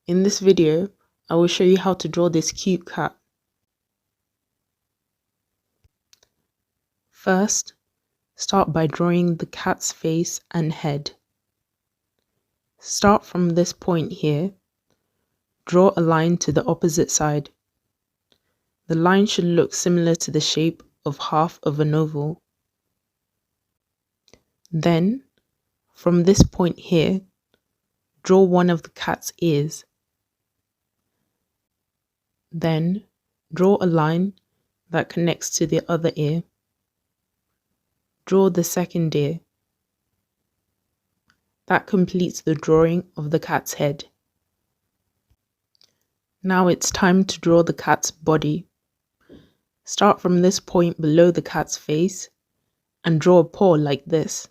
In this video, I will show you how to draw this cute cat. First, start by drawing the cat's face and head. Start from this point here. Draw a line to the opposite side. The line should look similar to the shape of half of an oval. Then, from this point here, draw one of the cat's ears. Then, draw a line that connects to the other ear. Draw the second ear. That completes the drawing of the cat's head. Now it's time to draw the cat's body. Start from this point below the cat's face and draw a paw like this.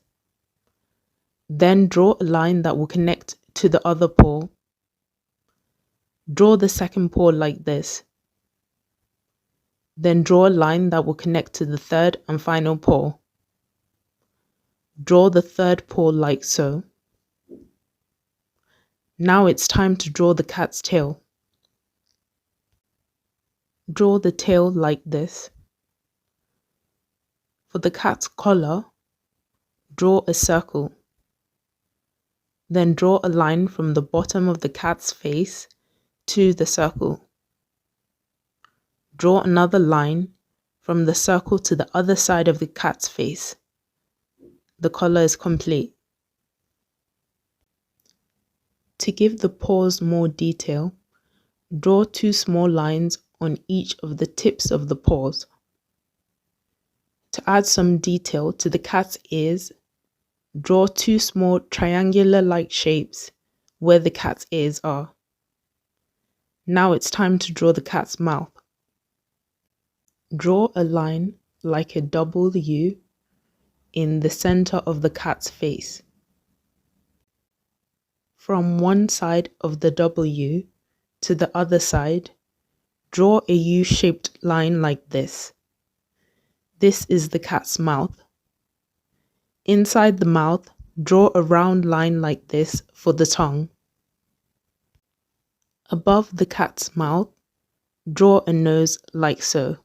Then draw a line that will connect to the other paw. Draw the second paw like this. Then draw a line that will connect to the third and final paw. Draw the third paw like so. Now it's time to draw the cat's tail. Draw the tail like this. For the cat's collar, draw a circle. Then draw a line from the bottom of the cat's face to the circle. Draw another line from the circle to the other side of the cat's face. The collar is complete. To give the paws more detail, draw two small lines on each of the tips of the paws. To add some detail to the cat's ears, draw two small triangular-like shapes where the cat's ears are. Now it's time to draw the cat's mouth. Draw a line like a W in the center of the cat's face. From one side of the W to the other side, draw a U-shaped line like this. This is the cat's mouth. Inside the mouth, draw a round line like this for the tongue. Above the cat's mouth, draw a nose like so.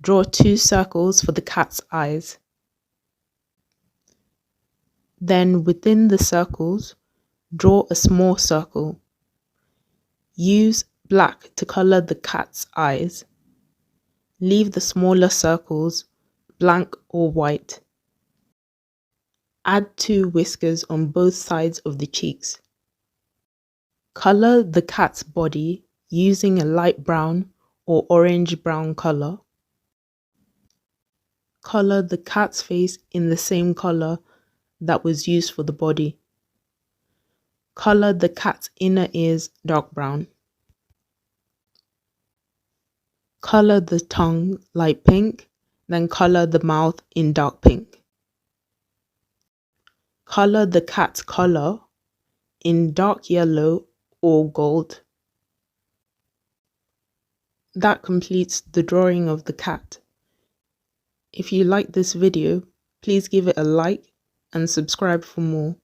Draw two circles for the cat's eyes. Then within the circles, draw a small circle. Use black to color the cat's eyes. Leave the smaller circles blank or white. Add two whiskers on both sides of the cheeks. Color the cat's body using a light brown or orange-brown color. Color the cat's face in the same color that was used for the body. Color the cat's inner ears dark brown. Color the tongue light pink, then color the mouth in dark pink. Color the cat's collar in dark yellow or gold. That completes the drawing of the cat. If you like this video, please give it a like and subscribe for more.